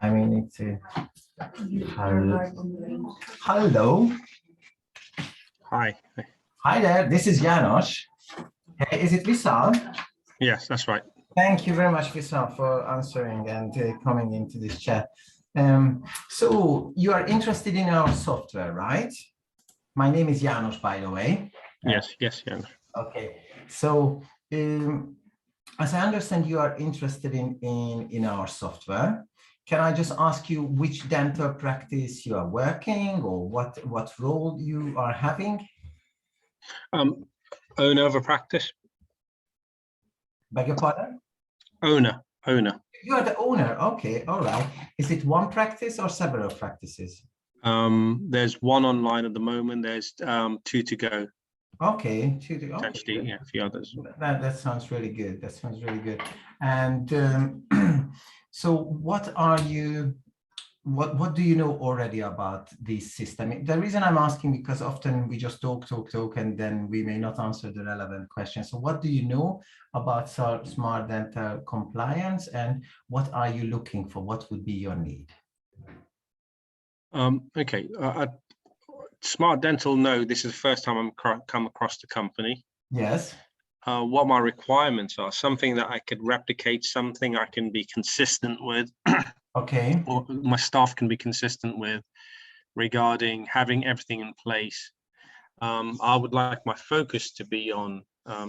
I mean, it's a hello. Hi. Hi there. This is Janos. Hey, is it Vishal? Yes, that's right. Thank you very much, Vishal, for answering and coming into this chat. So you are interested in our software, right? My name is Janos, by the way. Yes, Janos. Okay. So as I understand, you are interested in our software. Can I just ask you which dental practice you are working, or what role you are having? Owner of a practice. Beg your pardon? Owner. You are the owner. Okay, all right. Is it one practice or several practices? There's one online at the moment. There's two to go. Okay, two to go. Potentially, yeah, a few others. That sounds really good. That sounds really good. And so, what do you know already about this system? The reason I'm asking, because often we just talk, and then we may not answer the relevant questions. So what do you know about smart dental compliance, and what are you looking for? What would be your need? Okay. Smart Dental, no, this is the first time I'm come across the company. Yes. What my requirements are, something that I could replicate, something I can be consistent with. Okay. Or my staff can be consistent with, regarding having everything in place. I would like my focus to be on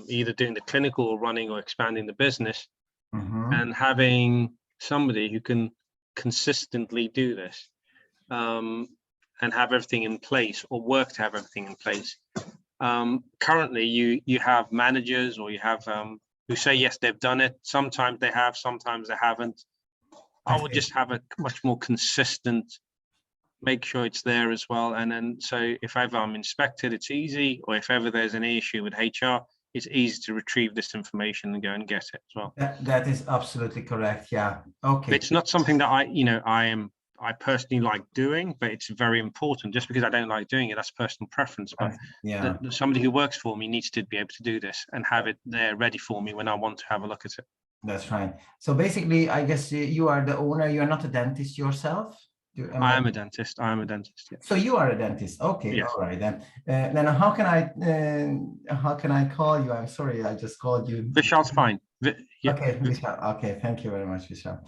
either doing the clinical or running or expanding the business, and having somebody who can consistently do this and have everything in place, or work to have everything in place. Currently, you have managers, or you have who say yes, they've done it. Sometimes they have, sometimes they haven't. I would just have a much more consistent, make sure it's there as well. And then, so if ever I'm inspected, it's easy, or if ever there's an issue with HR, it's easy to retrieve this information and go and get it as well. That is absolutely correct. Yeah. Okay. It's not something that I personally like doing, but it's very important. Just because I don't like doing it, that's personal preference. But yeah, somebody who works for me needs to be able to do this and have it there ready for me when I want to have a look at it. That's right. So basically, I guess you are the owner. You are not a dentist yourself. I am a dentist. Yeah. So you are a dentist. Okay. Yes. All right then. Then how can I call you? I'm sorry, I just called you. Vishal's fine. Yeah. Okay, Vishal. Okay, thank you very much, Vishal.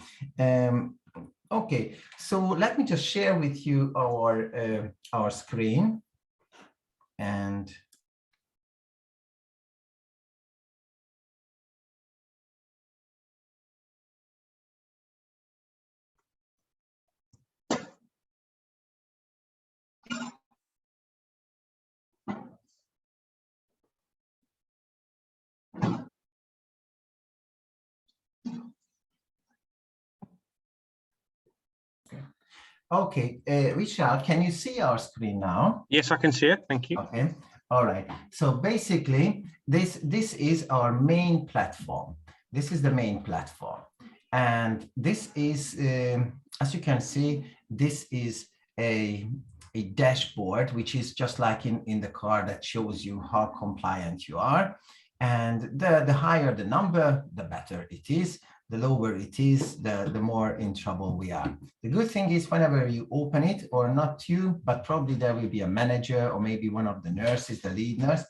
Okay, so let me just share with you our screen, and okay, Vishal, can you see our screen now? Yes, I can see it. Thank you. Okay. All right. So basically, this is our main platform. This is the main platform, and this is, as you can see, this is a dashboard, which is just like in the car, that shows you how compliant you are. And the higher the number, the better it is. The lower it is, the more in trouble we are. The good thing is, whenever you open it, or not you, but probably there will be a manager, or maybe one of the nurses, the lead nurse,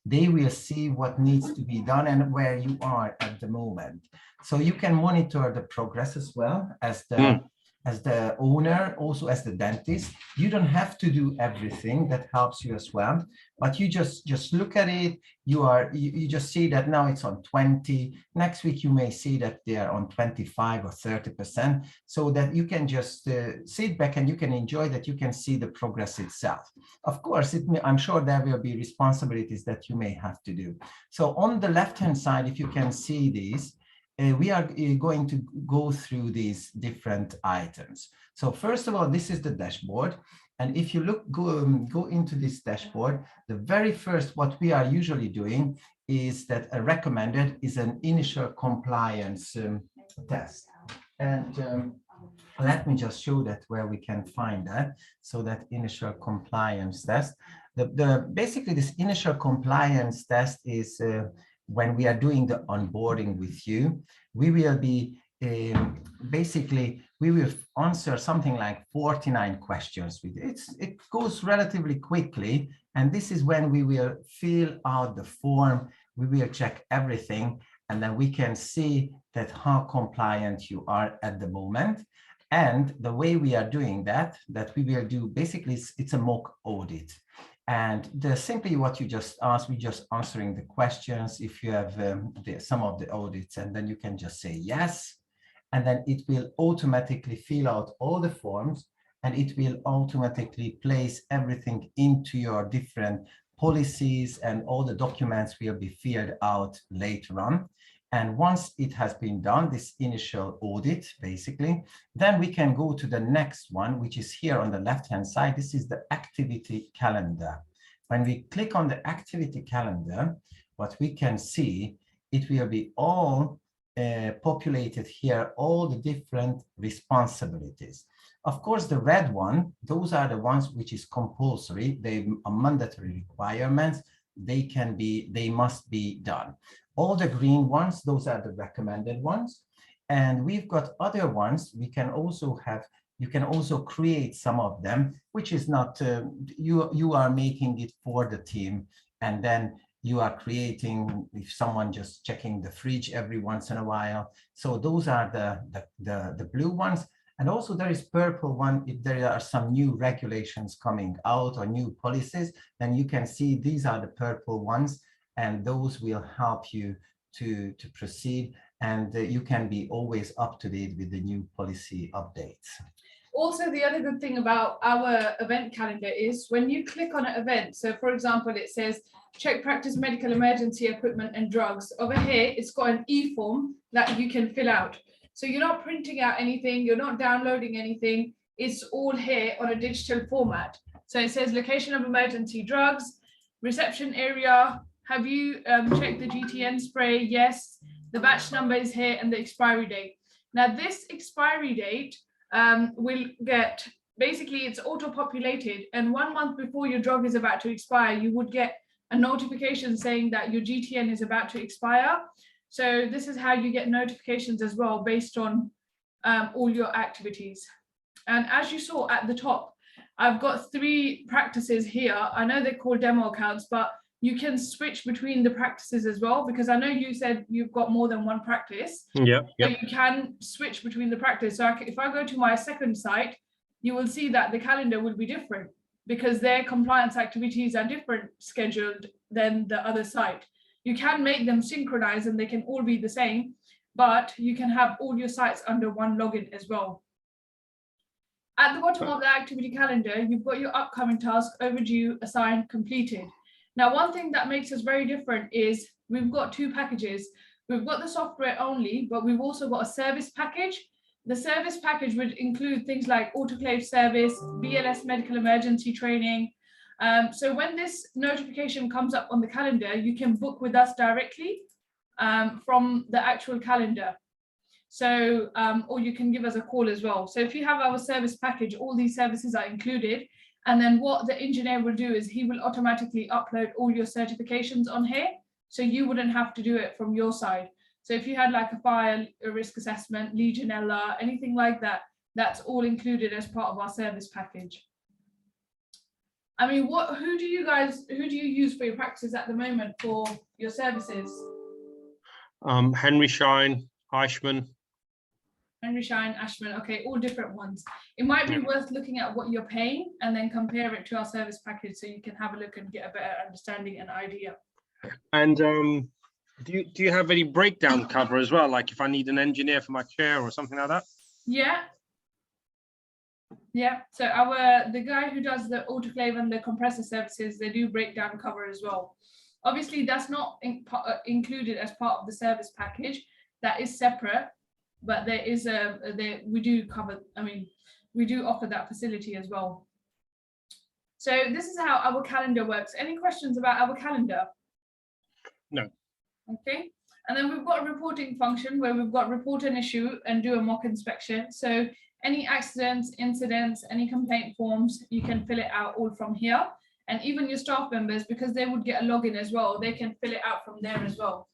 they will see what needs to be done and where you are at the moment. So you can monitor the progress as well as the owner, also as the dentist. You don't have to do everything. That helps you as well, but you just look at it. You just see that now it's on 20. Next week you may see that they are on 25 or 30%, so that you can just sit back and you can enjoy that. You can see the progress itself. Of course, I'm sure there will be responsibilities that you may have to do. So on the left hand side, if you can see these, we are going to go through these different items. So first of all, this is the dashboard. And if you go into this dashboard, the very first, what we are usually doing is that a recommended is an initial compliance test. And let me just show that where we can find that. So that initial compliance test, basically this initial compliance test is when we are doing the onboarding with you, we will be basically we will answer something like 49 questions. It goes relatively quickly, and this is when we will fill out the form. We will check everything, and then we can see that how compliant you are at the moment. And the way we are doing that we will do, basically it's a mock audit. And simply what you just asked, we just answering the questions. If you have some of the audits, and then you can just say yes, and then it will automatically fill out all the forms, and it will automatically place everything into your different policies, and all the documents will be filled out later on. And once it has been done, this initial audit, basically, then we can go to the next one, which is here on the left-hand side. This is the activity calendar. When we click on the activity calendar, what we can see, it will be all populated here, all the different responsibilities. Of course, the red one, those are the ones which is compulsory. They are mandatory requirements. They must be done. All the green ones, those are the recommended ones. And we've got other ones. We can also have, you can also create some of them, which is not, you are making it for the team. And then you are creating, if someone just checking the fridge every once in a while. So those are the blue ones. And also there is purple one. If there are some new regulations coming out or new policies, then you can see these are the purple ones, and those will help you to proceed. And you can be always up to date with the new policy updates. Also, the other good thing about our event calendar is when you click on an event, so for example, it says check practice medical emergency equipment and drugs. Over here, it's got an e-form that you can fill out. So you're not printing out anything, you're not downloading anything, it's all here on a digital format. So it says location of emergency drugs, reception area, have you checked the GTN spray? Yes, the batch number is here and the expiry date. Now this expiry date will get, basically it's auto-populated, and 1 month before your drug is about to expire, you would get a notification saying that your GTN is about to expire. So this is how you get notifications as well based on all your activities. And as you saw at the top, I've got 3 practices here. I know they're called demo accounts, but you can switch between the practices as well, because I know you said you've got more than 1 practice. Yeah. So you can switch between the practice. So if I go to my second site, you will see that the calendar will be different because their compliance activities are different scheduled than the other site. You can make them synchronize and they can all be the same, but you can have all your sites under 1 login as well. At the bottom of the activity calendar, you've got your upcoming task, overdue, assigned, completed. Now, one thing that makes us very different is we've got 2 packages. We've got the software only, but we've also got a service package. The service package would include things like autoclave service, BLS medical emergency training. So when this notification comes up on the calendar, you can book with us directly from the actual calendar. So, or you can give us a call as well. So if you have our service package, all these services are included. And then what the engineer will do is he will automatically upload all your certifications on here. So you wouldn't have to do it from your side. So if you had like a fire, a risk assessment, Legionella, anything like that, that's all included as part of our service package. I mean, who do you use for your practices at the moment for your services? Henry Schein, Eichmann. Henry Schein, Ashman, okay, all different ones. It might be worth looking at what you're paying and then compare it to our service package so you can have a look and get a better understanding and idea. And do you have any breakdown cover as well? Like if I need an engineer for my chair or something like that? Yeah. Yeah, so the guy who does the autoclave and the compressor services, they do breakdown cover as well. Obviously, that's not included as part of the service package. That is separate, but there is we do cover. I mean, we do offer that facility as well. So this is how our calendar works. Any questions about our calendar? No. Okay, and then we've got a reporting function where we've got report an issue and do a mock inspection. So any accidents, incidents, any complaint forms, you can fill it out all from here. And even your staff members, because they would get a login as well, they can fill it out from there as well.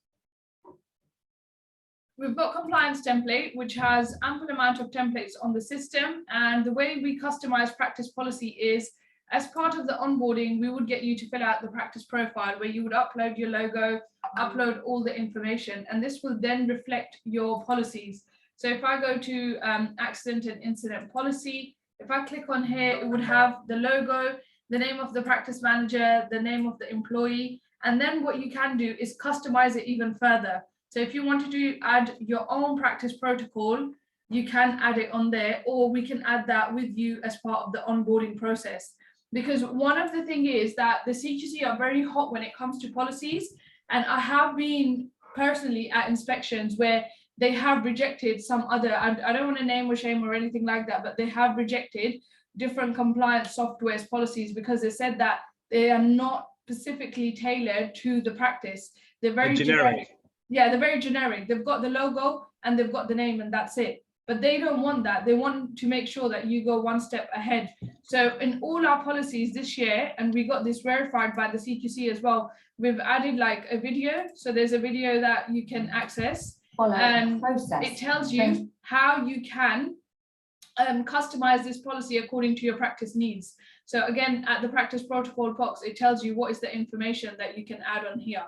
we've got compliance template, which has ample amount of templates on the system. And the way we customize practice policy is, as part of the onboarding, we would get you to fill out the practice profile where you would upload your logo, upload all the information, and this will then reflect your policies. So if I go to accident and incident policy, if I click on here, it would have the logo, the name of the practice manager, the name of the employee, and then what you can do is customize it even further. So if you wanted to add your own practice protocol, you can add it on there, or we can add that with you as part of the onboarding process. Because one of the things is that the CQC are very hot when it comes to policies. And I have been personally at inspections where they have rejected some other, I don't want to name or shame or anything like that, but they have rejected different compliance software's policies because they said that they are not specifically tailored to the practice. They're very generic. Yeah, they're very generic. They've got the logo and they've got the name and that's it. But they don't want that. They want to make sure that you go one step ahead. So in all our policies this year, and we got this verified by the CQC as well, we've added like a video. So there's a video that you can access. And it tells you how you can customize this policy according to your practice needs. So again, at the practice protocol box, it tells you what is the information that you can add on here.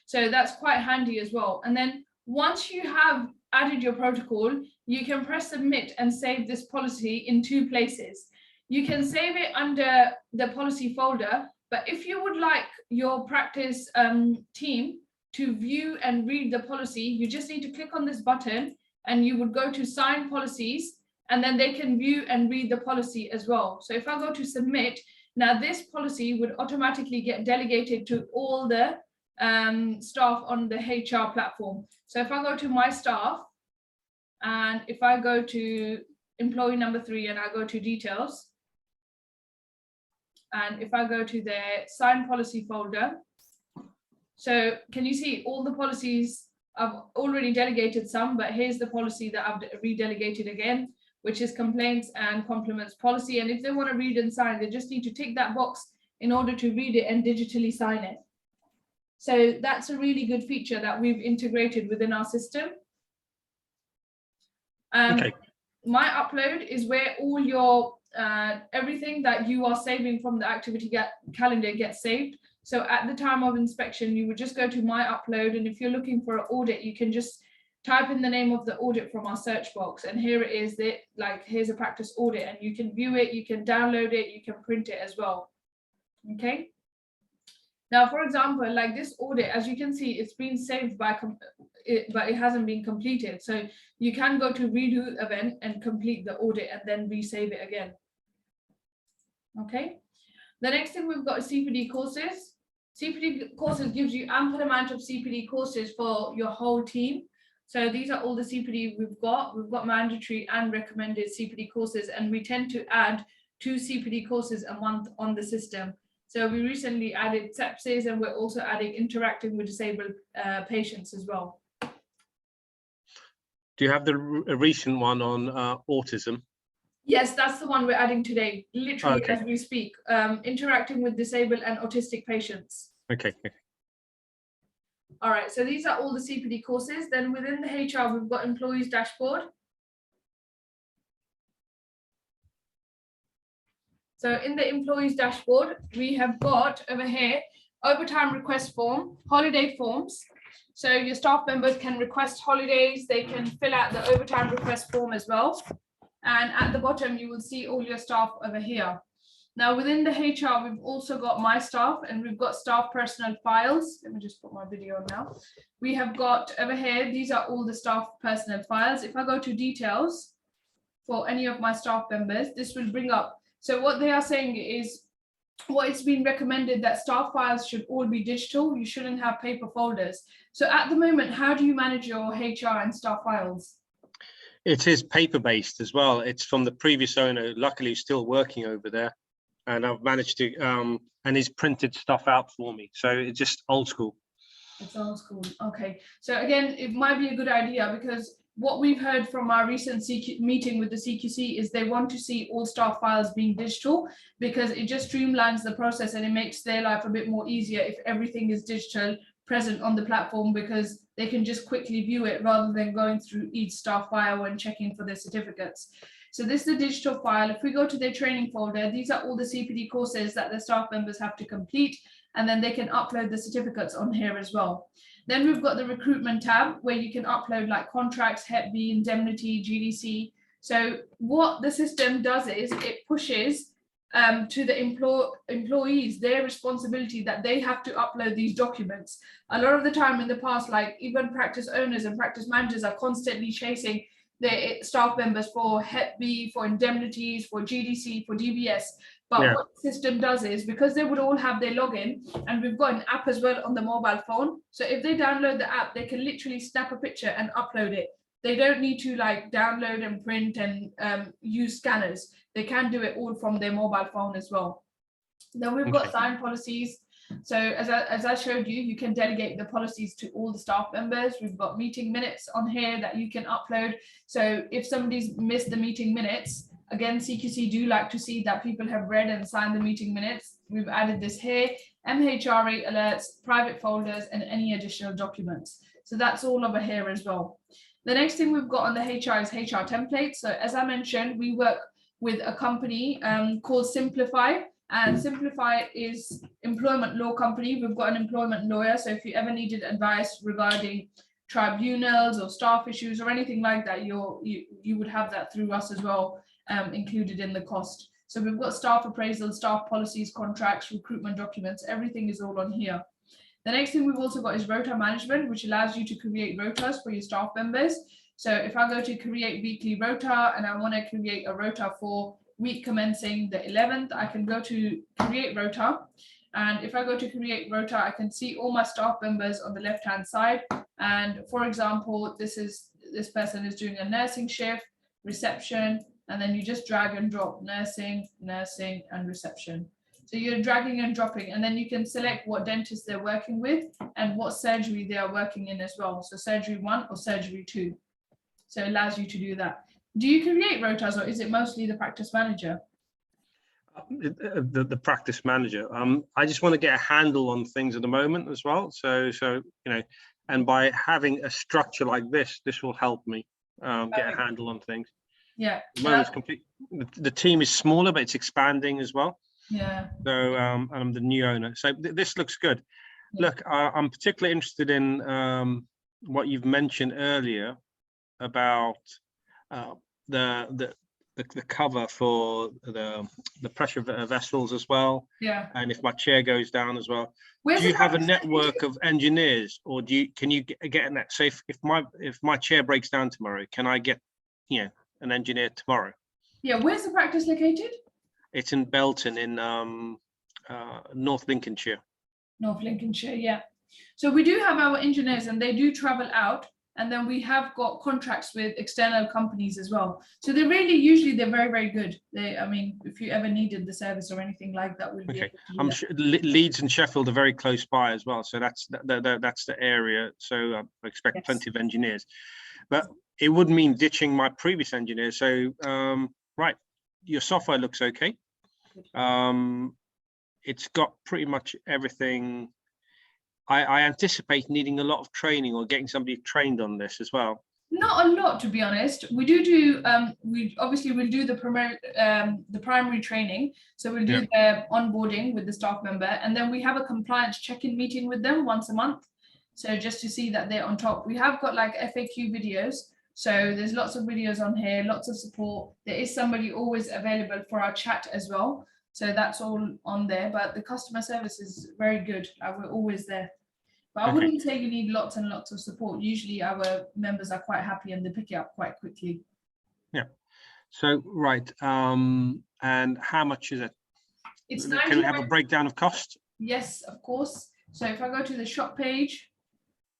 So that's quite handy as well. And then once you have added your protocol, you can press submit and save this policy in two places. You can save it under the policy folder, but if you would like your practice team to view and read the policy, you just need to click on this button and you would go to sign policies, and then they can view and read the policy as well. So if I go to submit, now this policy would automatically get delegated to all the staff on the HR platform. So if I go to my staff, and if I go to employee number 3 and I go to details, and if I go to the sign policy folder, so can you see all the policies? I've already delegated some, but here's the policy that I've redelegated again, which is complaints and compliments policy. And if they want to read and sign, they just need to tick that box in order to read it and digitally sign it. So that's a really good feature that we've integrated within our system. Okay. My upload is where all your everything that you are saving from the activity calendar gets saved. So at the time of inspection, you would just go to my upload, and if you're looking for an audit, you can just type in the name of the audit from our search box, and here it is. Here's a practice audit, and you can view it, you can download it, you can print it as well. Okay. Now, for example, like this audit, as you can see, it's been saved but it hasn't been completed. So you can go to redo event and complete the audit and then resave it again. Okay. The next thing we've got is CPD courses. CPD courses gives you ample amount of CPD courses for your whole team. So these are all the CPD we've got. We've got mandatory and recommended CPD courses, and we tend to add 2 CPD courses a month on the system. So we recently added sepsis, and we're also adding interacting with disabled patients as well. Do you have the recent one on autism? Yes, that's the one we're adding today, literally Okay. as we speak, interacting with disabled and autistic patients. Okay. All right, so these are all the CPD courses. Then within the HR, we've got employees dashboard. So in the employees dashboard, we have got over here, overtime request form, holiday forms. So your staff members can request holidays. They can fill out the overtime request form as well. And at the bottom, you will see all your staff over here. Now within the HR, we've also got my staff, and we've got staff personal files. Let me just put my video on now. We have got over here, these are all the staff personal files. If I go to details for any of my staff members, this will bring up. So what they are saying is, what it's been recommended that staff files should all be digital. You shouldn't have paper folders. So at the moment, how do you manage your HR and staff files? It is paper-based as well. It's from the previous owner. Luckily, he's still working over there, and I've managed to, and he's printed stuff out for me. So it's just old school. It's old school. Okay. So again, it might be a good idea, because what we've heard from our recent meeting with the CQC is they want to see all staff files being digital, because it just streamlines the process and it makes their life a bit more easier if everything is digital present on the platform, because they can just quickly view it rather than going through each staff file and checking for their certificates. So this is the digital file. If we go to their training folder, these are all the CPD courses that the staff members have to complete, and then they can upload the certificates on here as well. Then we've got the recruitment tab where you can upload like contracts, Hep B, indemnity, GDC. So what the system does is it pushes to the employees their responsibility that they have to upload these documents. A lot of the time in the past, like even practice owners and practice managers are constantly chasing their staff members for Hep B, for indemnities, for GDC, for DBS. But what the system does is, because they would all have their login, and we've got an app as well on the mobile phone. So if they download the app, they can literally snap a picture and upload it. They don't need to like download and print and use scanners. They can do it all from their mobile phone as well. Then we've got signed policies. So as I showed you, you can delegate the policies to all the staff members. We've got meeting minutes on here that you can upload. So if somebody's missed the meeting minutes, again, CQC do like to see that people have read and signed the meeting minutes. We've added this here, MHRA alerts, private folders, and any additional documents. So that's all over here as well. The next thing we've got on the HR is HR templates. So as I mentioned, we work with a company called Simplify, and Simplify is employment law company. We've got an employment lawyer. So if you ever needed advice regarding tribunals or staff issues or anything like that, you would have that through us as well, included in the cost. So we've got staff appraisal, staff policies, contracts, recruitment documents, everything is all on here. The next thing we've also got is rota management, which allows you to create rotas for your staff members. So if I go to create weekly rota and I want to create a rota for week commencing the 11th, I can go to create rota. And if I go to create rota, I can see all my staff members on the left-hand side. And for example, this person is doing a nursing shift, reception, and then you just drag and drop nursing, nursing, and reception. So you're dragging and dropping, and then you can select what dentist they're working with and what surgery they are working in as well. So surgery 1 or surgery 2. So it allows you to do that. Do you create rotas, or is it mostly the practice manager? The practice manager. I just want to get a handle on things at the moment as well. So you know, and by having a structure like this will help me get a handle on things. Yeah. At the moment, it's complete. The team is smaller, but it's expanding as well. Yeah. So I'm the new owner. So this looks good. Yeah. Look, I'm particularly interested in what you've mentioned earlier about the cover for the pressure vessels as well. Yeah. And if my chair goes down as well. Where's do you have a network of engineers, or can you get in that? So if my chair breaks down tomorrow, can I get an engineer tomorrow? Yeah. Where's the practice located? It's in Belton in North Lincolnshire. North Lincolnshire, yeah. So we do have our engineers, and they do travel out, and then we have got contracts with external companies as well. So they're usually very, very good. I mean, if you ever needed the service or anything like that, we'll be able to do I'm that. sure Leeds and Sheffield are very close by as well. So that's the area. So I expect plenty of engineers, but it would mean ditching my previous engineers. So right, your software looks okay. It's got pretty much everything. I anticipate needing a lot of training or getting somebody trained on this as well. Not a lot, to be honest. We do we obviously will do the primary training. So we'll do the onboarding with the staff member, and then we have a compliance check-in meeting with them once a month. So just to see that they're on top. We have got like FAQ videos. So there's lots of videos on here, lots of support. There is somebody always available for our chat as well. So that's all on there, but the customer service is very good. We're always there. But I wouldn't say you need lots and lots of support. Usually our members are quite happy and they pick it up quite quickly. Yeah. So, right. And how much is it? Can we have a breakdown of cost? Yes, of course. So if I go to the shop page,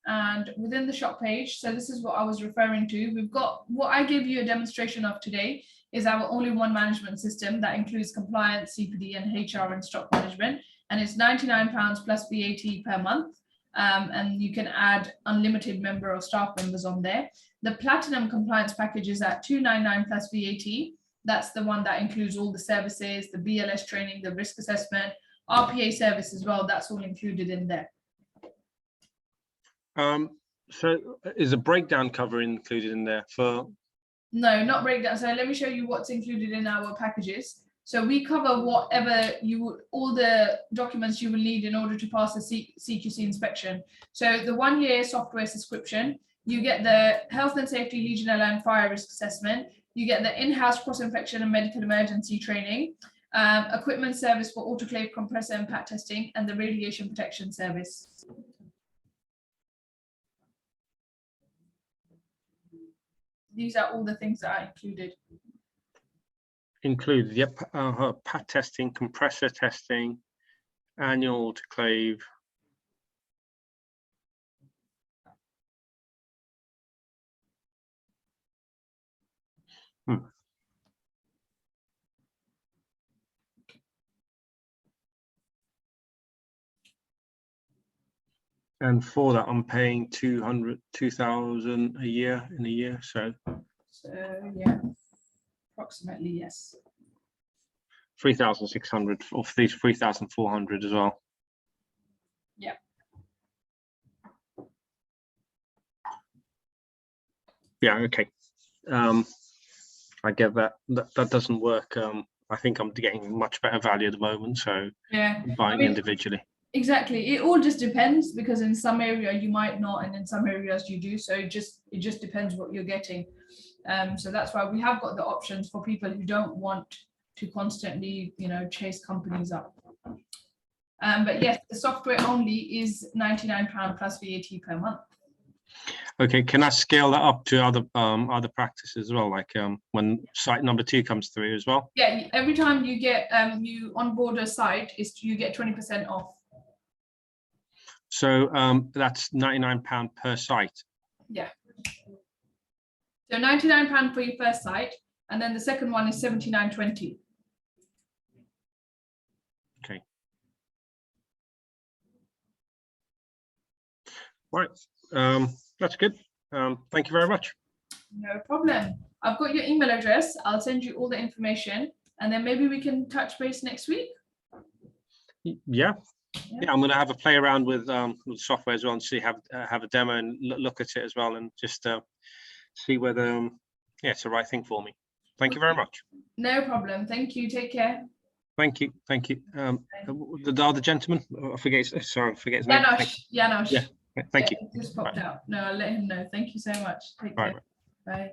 and within the shop page, so this is what I was referring to. We've got what I gave you a demonstration of today is our all-in-one management system that includes compliance, CPD, and HR and stock management. And it's £99 plus VAT per month. And you can add unlimited member or staff members on there. The platinum compliance package is at £299 plus VAT. That's the one that includes all the services, the BLS training, the risk assessment, RPA service as well. That's all included in there. So is a breakdown cover included in there for? No, not breakdown. So let me show you what's included in our packages. So we cover whatever all the documents you will need in order to pass the CQC inspection. So the 1-year software subscription, you get the health and safety, Legionella and fire risk assessment. You get the in-house cross-infection and medical emergency training, equipment service for autoclave compressor and pat testing, and the radiation protection service. These are all the things that are included. Included, yep. Pat testing, compressor testing, annual autoclave. And for that, I'm paying 2,000 a year in a year. So Yeah, approximately, yes. 3,600, or 3,400 as well. Yeah. Yeah. Okay. I get that. That doesn't work. I think I'm getting much better value at the moment. So Yeah, buying individually. Exactly. It all just depends, because in some area you might not, and in some areas you do. So it just depends what you're getting. So that's why we have got the options for people who don't want to constantly, chase companies up. But yes, the software only is £99 plus VAT per month. Okay, can I scale that up to other practices as well, like when site number 2 comes through as well? Yeah, every time you get you onboard a site, you get 20% off. So that's £99 per site. Yeah. So £99 for your first site, and then the second one is £79.20. Okay. Right. That's good. Thank you very much. No problem. I've got your email address. I'll send you all the information, and then maybe we can touch base next week. Yeah. I'm going to have a play around with software as well, and have a demo and look at it as well, and just see whether it's the right thing for me. Thank you very much. No problem. Thank you. Take care. Thank you. Thank you. The other gentleman, I forget his name. Janosch. Yeah. Thank you. Just popped out. No, I'll let him know. Thank you so much. Take care. Bye. Bye.